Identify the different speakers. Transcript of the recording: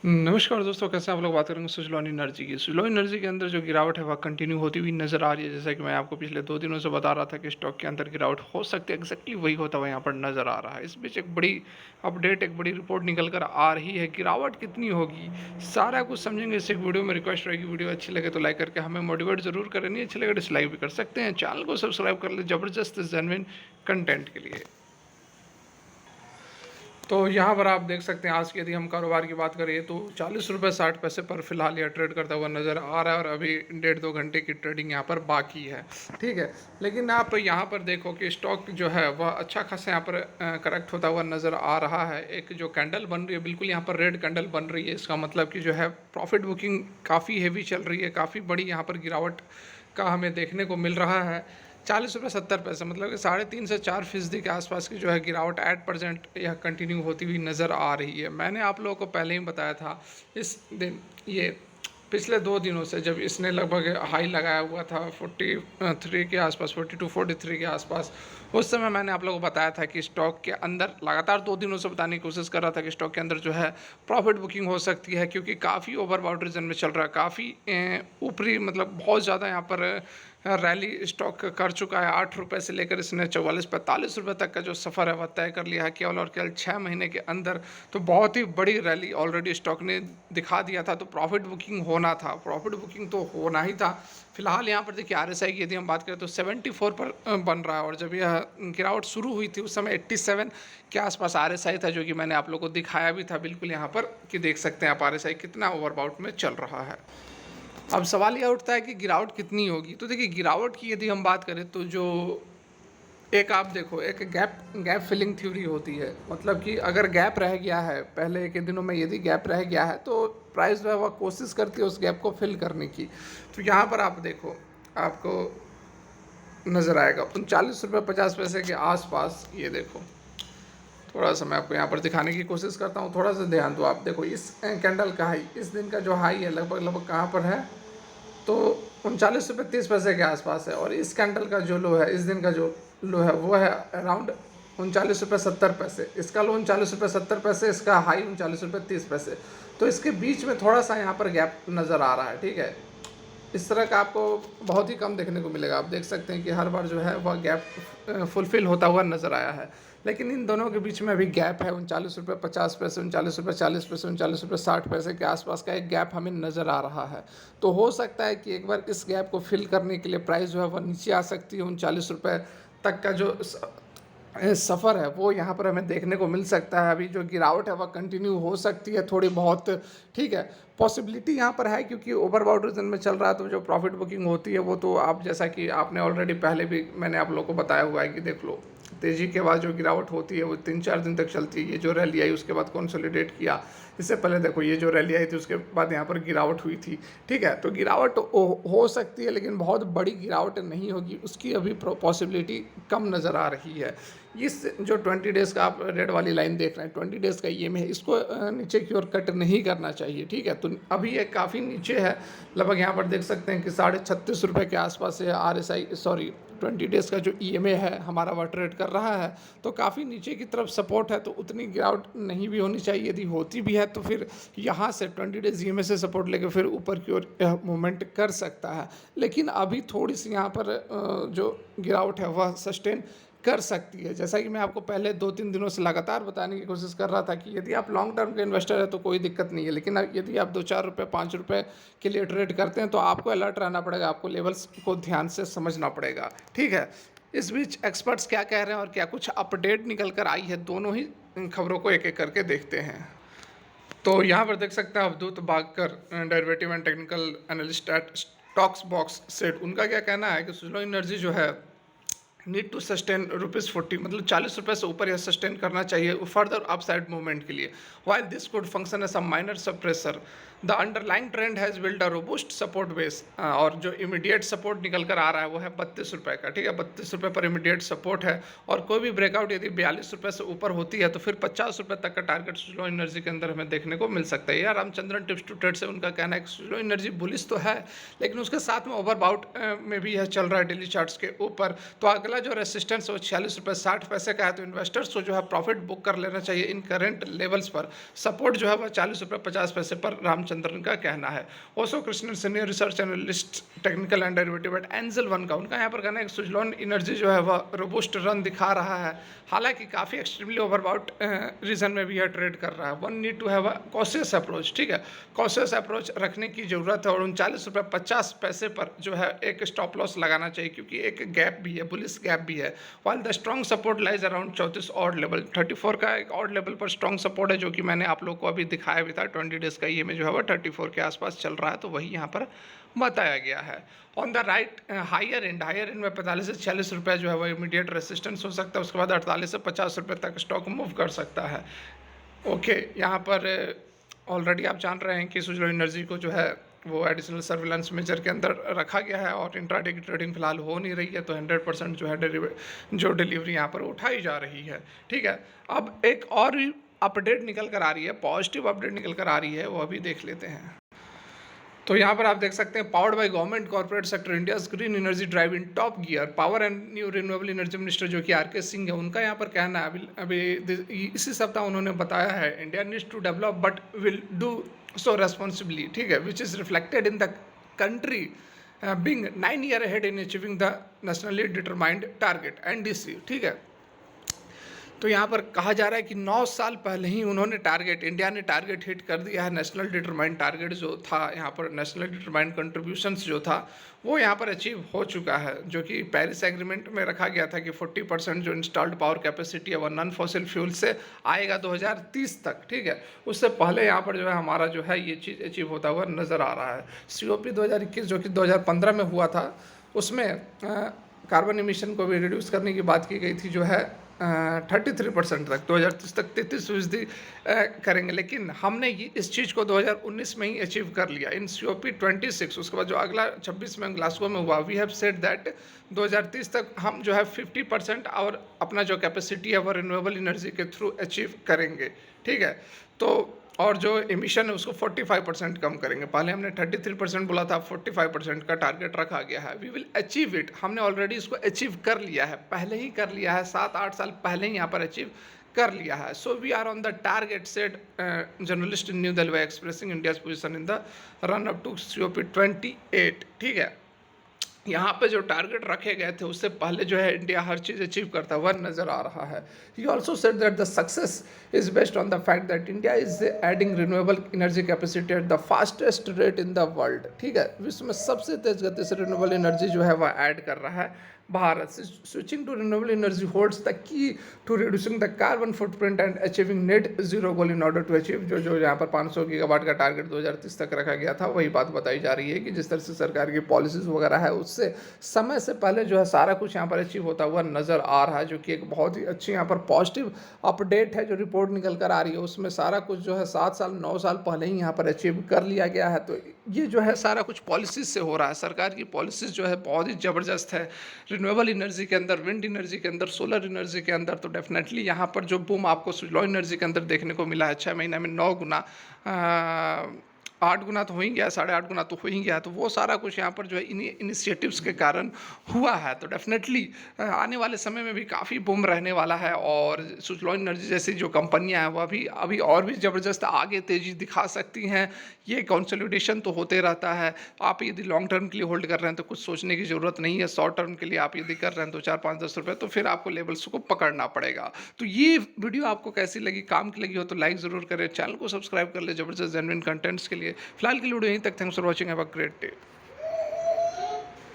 Speaker 1: नमस्कार दोस्तों, कैसे हैं आप लोग। बात करेंगे सुज़लोन एनर्जी की। सुज़लोन एनर्जी के अंदर जो गिरावट है वह कंटिन्यू होती हुई नज़र आ रही है। जैसा कि मैं आपको पिछले 2 दिनों से बता रहा था कि स्टॉक के अंदर गिरावट हो सकती है, एग्जैक्टली वही होता हुआ यहाँ पर नज़र आ रहा है। इस बीच एक बड़ी अपडेट, एक बड़ी रिपोर्ट निकल कर आ रही है। गिरावट कितनी होगी, सारा कुछ समझेंगे इस एक वीडियो में। रिक्वेस्ट रहेगी, वीडियो अच्छी लगे तो लाइक करके हमें मोटिवेट जरूर करें, नहीं अच्छी लगे डिसलाइक भी कर सकते हैं। चैनल को सब्सक्राइब कर ले ज़बरदस्त जेन्युइन कंटेंट के लिए। तो यहाँ पर आप देख सकते हैं, आज की यदि हम कारोबार की बात करें तो 40 रुपये 60 पैसे पर फिलहाल यह ट्रेड करता हुआ नज़र आ रहा है और अभी 1.5-2 घंटे की ट्रेडिंग यहाँ पर बाकी है। ठीक है, लेकिन आप यहाँ पर देखो कि स्टॉक जो है वह अच्छा खासा यहाँ पर करेक्ट होता हुआ नज़र आ रहा है। एक जो कैंडल बन रही है, बिल्कुल यहाँ पर रेड कैंडल बन रही है। इसका मतलब कि जो है प्रॉफिट बुकिंग काफ़ी हैवी चल रही है, काफ़ी बड़ी यहाँ पर गिरावट का हमें देखने को मिल रहा है। 40 रुपये 70 पैसे, मतलब कि 3.5 से 4% के आसपास की जो है गिरावट एट परसेंट यह कंटिन्यू होती हुई नज़र आ रही है। मैंने आप लोगों को पहले ही बताया था इस दिन, ये पिछले 2 दिनों से जब इसने लगभग हाई लगाया हुआ था 43 के आसपास, 42-43 के आसपास। उस समय मैंने आप लोगों को बताया था कि स्टॉक के अंदर लगातार 2 दिनों से बताने की कोशिश कर रहा था कि स्टॉक के अंदर जो है प्रॉफिट बुकिंग हो सकती है, क्योंकि काफ़ी ओवरबॉट रीजन में चल रहा है, काफ़ी ऊपरी, मतलब बहुत ज़्यादा यहाँ पर रैली स्टॉक कर चुका है। 8 रुपये से लेकर इसने 44-45 रुपये तक का जो सफ़र है वह तय कर लिया है केवल और केवल 6 महीने के अंदर। तो बहुत ही बड़ी रैली ऑलरेडी स्टॉक ने दिखा दिया था। तो प्रॉफिट बुकिंग होना था, प्रॉफिट बुकिंग तो होना ही था। फिलहाल यहाँ पर देखिए RSI की यदि हम बात करें तो 74 पर बन रहा है, और जब यह गिरावट शुरू हुई थी उस समय 87 के आसपास RSI था, जो कि मैंने आप लोगों को दिखाया भी था बिल्कुल यहाँ पर, कि देख सकते हैं आप RSI कितना ओवरबाउट में चल रहा है। अब सवाल यह उठता है कि गिरावट कितनी होगी। तो देखिए, गिरावट की यदि हम बात करें तो जो एक आप देखो, एक गैप गैप फिलिंग थ्योरी होती है। मतलब कि अगर गैप रह गया है पहले के दिनों में, यदि गैप रह गया है तो प्राइस जो है वह कोशिश करती है उस गैप को फिल करने की। तो यहाँ पर आप देखो, आपको नज़र आएगा 39 रुपये 50 पैसे के आसपास। ये देखो, थोड़ा सा मैं आपको यहाँ पर दिखाने की कोशिश करता हूँ, थोड़ा सा ध्यान दो। आप देखो इस कैंडल का हाई, इस दिन का जो हाई है लगभग लगभग कहाँ पर है, तो 39 रुपये 30 पैसे के आसपास है। और इस कैंडल का जो लो है, इस दिन का जो लो है वो है अराउंड 39 रुपये 70 पैसे। इसका लो 39 रुपये 70 पैसे, इसका हाई 39 रुपये 30 पैसे। तो इसके बीच में थोड़ा सा यहाँ पर गैप नज़र आ रहा है। ठीक है, इस तरह का आपको बहुत ही कम देखने को मिलेगा। आप देख सकते हैं कि हर बार जो है वह गैप फुलफिल होता हुआ नज़र आया है। लेकिन इन दोनों के बीच में अभी गैप है 39 रुपये 50 पैसे, 39 रुपये 40 पैसे, 39 रुपये 60 पैसे के आसपास का एक गैप हमें नज़र आ रहा है। तो हो सकता है कि एक बार इस गैप को फिल करने के लिए प्राइस जो है वह नीचे आ सकती है। 39 रुपये तक का जो सफ़र है वो यहाँ पर हमें देखने को मिल सकता है। अभी जो गिरावट है वह कंटिन्यू हो सकती है थोड़ी बहुत। ठीक है, पॉसिबिलिटी यहाँ पर है, क्योंकि ओवरबॉट रीजन में चल रहा है। तो जो प्रॉफिट बुकिंग होती है वो तो आप, जैसा कि आपने ऑलरेडी पहले भी मैंने आप लोगों को बताया हुआ है कि देख लो, तेज़ी के बाद जो गिरावट होती है वो 3-4 दिन तक चलती है। ये जो रैली आई उसके बाद कंसोलिडेट किया, इससे पहले देखो ये जो रैली आई थी उसके बाद यहाँ पर गिरावट हुई थी। ठीक है, तो गिरावट हो सकती है, लेकिन बहुत बड़ी गिरावट नहीं होगी, उसकी अभी पॉसिबिलिटी कम नज़र आ रही है। इस जो 20 डेज़ का आप रेड वाली लाइन देख रहे हैं, 20 डेज़ का EMA है, इसको नीचे की ओर कट नहीं करना चाहिए। ठीक है, तो अभी ये काफ़ी नीचे है, लगभग यहाँ पर देख सकते हैं कि 36.5 रुपये के आसपास है RSI, सॉरी 20 डेज़ का जो EMA है हमारा वह ट्रेड कर रहा है। तो काफ़ी नीचे की तरफ सपोर्ट है, तो उतनी गिरावट नहीं भी होनी चाहिए। यदि होती भी है तो फिर यहाँ से 20 डेज़ EMA से सपोर्ट लेकर फिर ऊपर की ओर मूवमेंट कर सकता है। लेकिन अभी थोड़ी सी यहाँ पर जो गिरावट है वह सस्टेन कर सकती है। जैसा कि मैं आपको पहले 2-3 दिनों से लगातार बताने की कोशिश कर रहा था कि यदि आप लॉन्ग टर्म के इन्वेस्टर है तो कोई दिक्कत नहीं है, लेकिन यदि आप 2-4 रुपये 5 रुपये के लिए ट्रेड करते हैं तो आपको अलर्ट रहना पड़ेगा, आपको लेवल्स को ध्यान से समझना पड़ेगा। ठीक है, इस बीच एक्सपर्ट्स क्या कह रहे हैं और क्या कुछ अपडेट निकल कर आई है, दोनों ही खबरों को एक एक करके देखते हैं। तो यहाँ पर देख सकते हैं Avdhoot Bagkar, derivative and technical analyst at stocks box set, उनका क्या कहना है कि सुज़लोन एनर्जी जो है नीड टू सस्टेन ₹40, मतलब 40 रुपये से ऊपर यह सस्टेन करना चाहिए फर्दर अपसाइड मूवमेंट के लिए। While this could function as a minor suppressor, the underlying trend has build a robust support base. और जो इमीडिएट सपोर्ट निकल कर आ रहा है वो है 32 रुपये का। ठीक है, 32 रुपये पर इमीडिएट सपोर्ट है, और कोई भी ब्रेकआउट यदि 42 रुपये से ऊपर होती है तो फिर 50 रुपये तक का टारगेट सुज़लोन एनर्जी के अंदर हमें देखने को मिल सकता है। यार रामचंद्रन टिप्स टू ट्रेड से उनका कहना है कि सुज़लोन एनर्जी बुलिश तो है, लेकिन उसके साथ में ओवरबाउट में भी यह चल रहा है डेली चार्ट्स के ऊपर। तो अगला अगला जो रेसिस्टेंस है वो 46 रुपये 60 पैसे का है, तो इन्वेस्टर्स को जो है प्रॉफिट बुक कर लेना चाहिए इन करंट लेवल्स पर। सपोर्ट जो है वह 40 रुपये 50 पैसे पर रामचंद्रन का कहना है। Osho Krishnan senior research analyst technical and derivative at Angel One का उनका यहाँ पर कहना है कि सुजलॉन एनर्जी जो है वह रोबुस्ट रन दिखा रहा है, हालांकि काफ़ी एक्सट्रीमली ओवरबाउट रीजन में भी यह ट्रेड कर रहा है। One need to have a cautious approach, ठीक है, कॉशियस अप्रोच रखने की जरूरत है और 39 रुपये 50 पैसे पर जो है एक स्टॉप लॉस लगाना चाहिए, क्योंकि एक गैप भी है, बुलिश गैप भी है। While the strong support lies around 34 odd level, 34 का एक ऑड लेवल पर स्ट्रॉन्ग सपोर्ट है, जो कि मैंने आप लोग को अभी दिखाया भी था। 20 डेज का ये में जो है वो 34 के आसपास चल रहा है, तो वही यहाँ पर बताया गया है। On the right higher end में 45 से 46 रुपये जो है वो इमीडिएट रेसिस्टेंस हो सकता है, उसके बाद 48 से 50 रुपये तक स्टॉक मूव कर सकता है। ओके, यहाँ पर ऑलरेडी आप जान रहे हैं कि सुजलॉन एनर्जी को जो है वो एडिशनल सर्विलांस मेजर के अंदर रखा गया है और इंट्राडे की ट्रेडिंग फिलहाल हो नहीं रही है, तो 100% जो है जो डिलीवरी यहाँ पर उठाई जा रही है, ठीक है। अब एक और अपडेट निकल कर आ रही है, पॉजिटिव अपडेट निकल कर आ रही है, वो अभी देख लेते हैं। तो यहाँ पर आप देख सकते हैं, powered by government corporate sector India's green energy drive in top gear. Power and new renewable energy minister जो कि आर.के. सिंह है, उनका यहाँ पर कहना है अभी इसी सप्ताह उन्होंने बताया है, India needs to develop but will do so responsibly, ठीक है, which is reflected in the country being 9 year ahead in achieving the nationally determined target NDC, ठीक है। तो यहाँ पर कहा जा रहा है कि 9 साल पहले ही उन्होंने इंडिया ने टारगेट हिट कर दिया है। नेशनल डिटरमाइंड टारगेट जो था यहाँ पर, नेशनल डिटरमाइंड कंट्रीब्यूशंस जो था वो यहाँ पर अचीव हो चुका है, जो कि पेरिस एग्रीमेंट में रखा गया था कि 40% जो इंस्टॉल्ड पावर कैपेसिटी है वो नॉन फॉसिल फ्यूल से आएगा 2030 तक, ठीक है। उससे पहले यहाँ पर जो है हमारा जो है ये चीज़ अचीव होता हुआ नज़र आ रहा है। COP 2021 जो कि 2015 में हुआ था, उसमें कार्बन इमिशन को भी रिड्यूस करने की बात की गई थी, जो है 33% तक 2030 तक 33% करेंगे, लेकिन हमने ये इस चीज़ को 2019 में ही अचीव कर लिया इन COP 26। उसके बाद जो अगला 26 में ग्लासगो में हुआ, वी हैव सेड दैट 2030 तक हम जो है 50% और अपना जो कैपेसिटी है वो रिन्यूएबल एनर्जी के थ्रू अचीव करेंगे, ठीक है। तो और जो एमिशन है उसको 45% कम करेंगे। पहले हमने 33% बोला था, 45% का टारगेट रखा गया है। वी विल अचीव इट, हमने ऑलरेडी इसको अचीव कर लिया है, पहले ही कर लिया है, 7-8 साल पहले ही यहाँ पर अचीव कर लिया है। So we are on the target set journalist in New Delhi expressing India's position in the run up to COP 28, ठीक है। यहाँ पे जो टारगेट रखे गए थे उससे पहले जो है इंडिया हर चीज़ अचीव करता हुआ नजर आ रहा है। He also said that the success is based on the fact that India is adding renewable energy capacity at the fastest rate in the world, ठीक है। विश्व में सबसे तेज गति से रिन्यूएबल एनर्जी जो है वह ऐड कर रहा है Bharat. Switching to renewable energy holds the key to reducing the carbon footprint and achieving net zero goal in order to achieve जो यहाँ पर 500 गीगावाट का टारगेट 2030 तक रखा गया था। वही बात बताई जा रही है कि जिस तरह से सरकार की पॉलिसीज वगैरह है उससे समय से पहले जो है सारा कुछ यहाँ पर अचीव होता हुआ नजर आ रहा है, जो कि एक बहुत ही अच्छी यहाँ पर पॉजिटिव अपडेट है। जो रिपोर्ट निकल कर आ रही है उसमें सारा कुछ जो है 7 साल 9 साल पहले ही यहाँ पर अचीव कर लिया गया है। तो ये जो है सारा कुछ पॉलिसीज से हो रहा है। सरकार की पॉलिसीज जो है बहुत ही ज़बरदस्त है रिन्यूएबल एनर्जी के अंदर, विंड एनर्जी के अंदर, सोलर एनर्जी के अंदर। तो डेफिनेटली यहाँ पर जो बूम आपको सुजलॉन एनर्जी के अंदर देखने को मिला है 6 महीने में 9 गुना, 8 गुना तो हो ही गया, 8.5 गुना तो हो ही गया। तो वो सारा कुछ यहाँ पर जो है इन्हीं इनिशिएटिव्स के कारण हुआ है। तो डेफिनेटली आने वाले समय में भी काफ़ी बूम रहने वाला है और सुजलॉन एनर्जी जैसी जो कंपनियां हैं वह भी अभी और भी ज़बरदस्त आगे तेज़ी दिखा सकती हैं। ये कंसोलिडेशन तो होते रहता है। आप यदि लॉन्ग टर्म के लिए होल्ड कर रहे हैं तो कुछ सोचने की ज़रूरत नहीं है। शॉर्ट टर्म के लिए आप यदि कर रहे हैं 2, 4, 5, 10 रुपये, तो फिर आपको लेवल्स को पकड़ना पड़ेगा। तो ये वीडियो आपको कैसी लगी, काम की लगी हो तो लाइक ज़रूर करें, चैनल को सब्सक्राइब कर ले ज़बरदस्त जेन्युइन कंटेंट्स के लिए। फिलहाल के लिए वीडियो यहीं तक। Thanks for watching, have a great day.